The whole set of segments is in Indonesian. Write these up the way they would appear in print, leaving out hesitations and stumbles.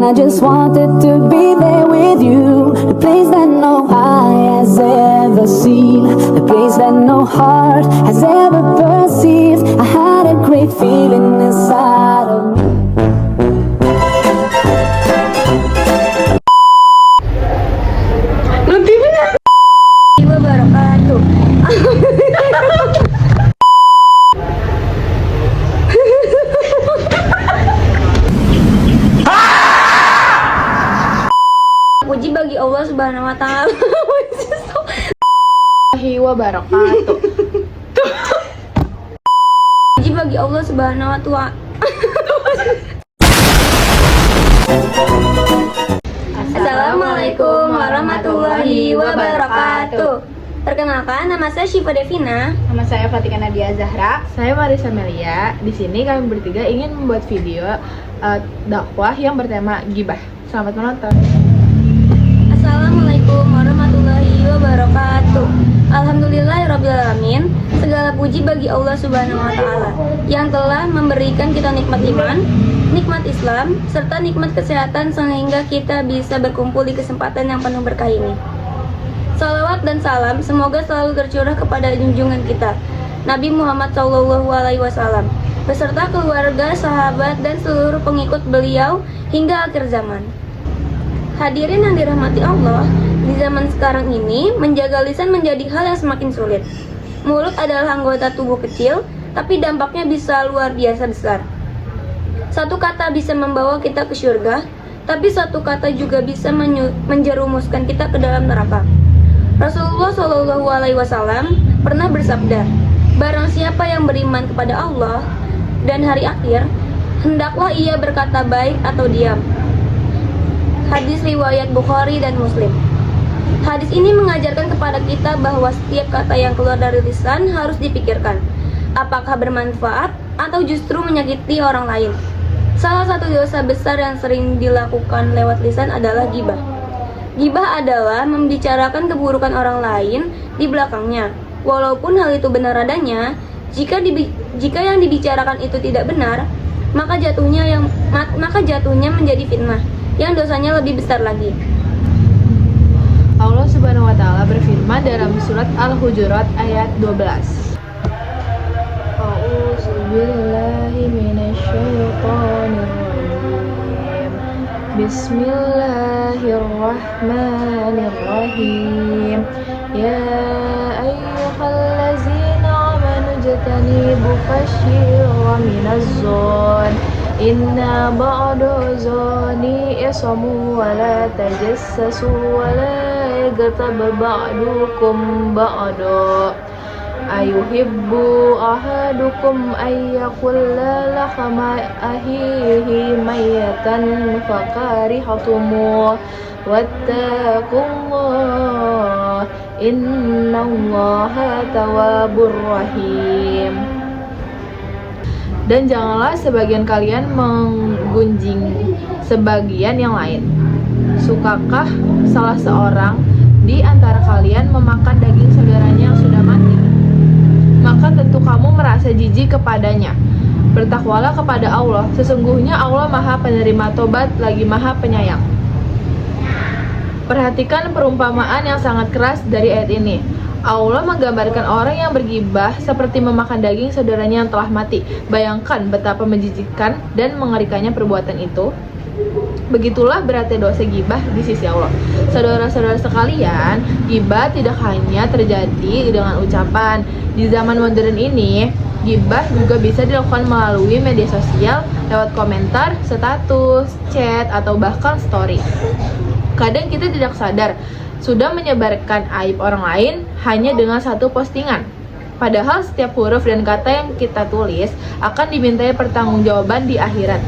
I just wanted to be there with you. A place that no eye has ever seen, a place that no heart has ever perceived. I had a great feeling inside of me. Wabarakatuh. Puji bagi Allah Subhanahu wa taala. Wabarakatuh. Puji bagi Allah Subhanahu wa taala. Assalamualaikum warahmatullahi wabarakatuh. Perkenalkan, nama saya Syifa Devina. Nama saya Fatika Nadia Zahra. Saya Marisa Melia. Di sini kami bertiga ingin membuat video dakwah yang bertema gibah. Selamat menonton. Assalamualaikum warahmatullahi wabarakatuh. Alhamdulillahirrabbilalamin. Segala puji bagi Allah Subhanahu wa taala yang telah memberikan kita nikmat iman, nikmat Islam, serta nikmat kesehatan sehingga kita bisa berkumpul di kesempatan yang penuh berkah ini. Salawat dan salam semoga selalu tercurah kepada junjungan kita, Nabi Muhammad SAW, beserta keluarga, sahabat, dan seluruh pengikut beliau hingga akhir zaman. Hadirin yang dirahmati Allah, di zaman sekarang ini menjaga lisan menjadi hal yang semakin sulit. Mulut adalah anggota tubuh kecil, tapi dampaknya bisa luar biasa besar. Satu kata bisa membawa kita ke surga, tapi satu kata juga bisa menjerumuskan kita ke dalam neraka. Rasulullah SAW pernah bersabda, barang siapa yang beriman kepada Allah dan hari akhir, hendaklah ia berkata baik atau diam. Hadis riwayat Bukhari dan Muslim. Hadis ini mengajarkan kepada kita bahwa setiap kata yang keluar dari lisan harus dipikirkan, apakah bermanfaat atau justru menyakiti orang lain. Salah satu dosa besar yang sering dilakukan lewat lisan adalah ghibah. Ghibah adalah membicarakan keburukan orang lain di belakangnya. Walaupun hal itu benar adanya, jika yang dibicarakan itu tidak benar, maka jatuhnya menjadi fitnah yang dosanya lebih besar lagi. Allah Subhanahu wa taala berfirman dalam surat Al-Hujurat ayat 12. A'udzubillahi minasyaitonir rajim. Bismillahirrahmanirrahim. Ya ayyuhallazina amanu jtanibu katsiran minaz-zon. Inna ba'da zoni ismu wa la tajassasu wa la yaghtab ba'dukum ba'da. Ayuhibbu ahadukum ayyakulla lahma ahihi mayatan fakarihatumu wattaqullah innallaha tawwabur rahim. Dan janganlah sebagian kalian menggunjing sebagian yang lain. Sukakah salah seorang di antara kalian memakan daging saudaranya yang sudah mati? Maka tentu kamu merasa jijik kepadanya. Bertakwalah kepada Allah, sesungguhnya Allah Maha Penerima Tobat lagi Maha Penyayang. Perhatikan perumpamaan yang sangat keras dari ayat ini. Allah menggambarkan orang yang bergibah seperti memakan daging saudaranya yang telah mati. Bayangkan betapa menjijikkan dan mengerikannya perbuatan itu. Begitulah beratnya dosa gibah di sisi Allah. Saudara-saudara sekalian, gibah tidak hanya terjadi dengan ucapan. Di zaman modern ini, gibah juga bisa dilakukan melalui media sosial lewat komentar, status, chat, atau bahkan story. Kadang kita tidak sadar sudah menyebarkan aib orang lain hanya dengan satu postingan. Padahal setiap huruf dan kata yang kita tulis akan dimintai pertanggungjawaban di akhirat.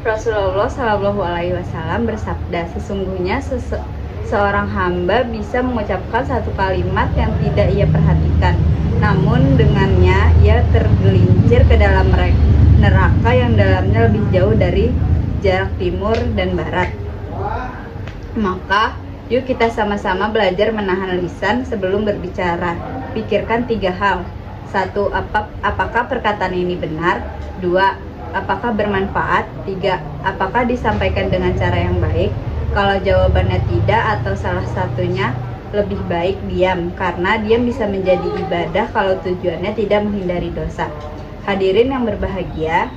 Rasulullah SAW bersabda, sesungguhnya seorang hamba bisa mengucapkan satu kalimat yang tidak ia perhatikan, namun dengannya ia tergelincir ke dalam neraka yang dalamnya lebih jauh dari jarak timur dan barat. Maka yuk kita sama-sama belajar menahan lisan sebelum berbicara. Pikirkan 3 hal. 1. Apakah perkataan ini benar? 2. apakah bermanfaat? 3. Apakah disampaikan dengan cara yang baik? Kalau jawabannya tidak atau salah satunya, lebih baik diam, karena diam bisa menjadi ibadah kalau tujuannya tidak menghindari dosa. Hadirin yang berbahagia,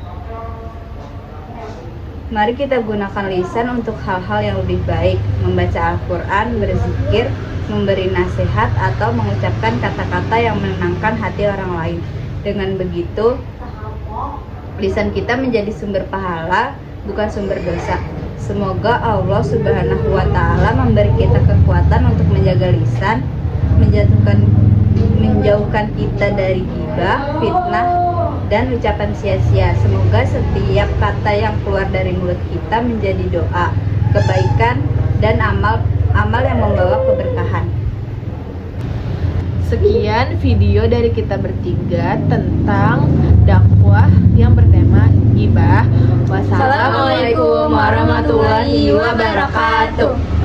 mari kita gunakan lisan untuk hal-hal yang lebih baik, membaca Al-Quran, berzikir, memberi nasihat, atau mengucapkan kata-kata yang menenangkan hati orang lain. Dengan begitu, lisan kita menjadi sumber pahala, bukan sumber dosa. Semoga Allah Subhanahu wa Ta'ala memberi kita kekuatan untuk menjaga lisan, menjauhkan kita dari ghibah, fitnah, dan ucapan sia-sia. Semoga setiap kata yang keluar dari mulut kita menjadi doa, kebaikan, dan amal yang membawa keberkahan. Sekian video dari kita bertiga tentang dakwah yang bertema ghibah. Wassalamualaikum warahmatullahi wabarakatuh.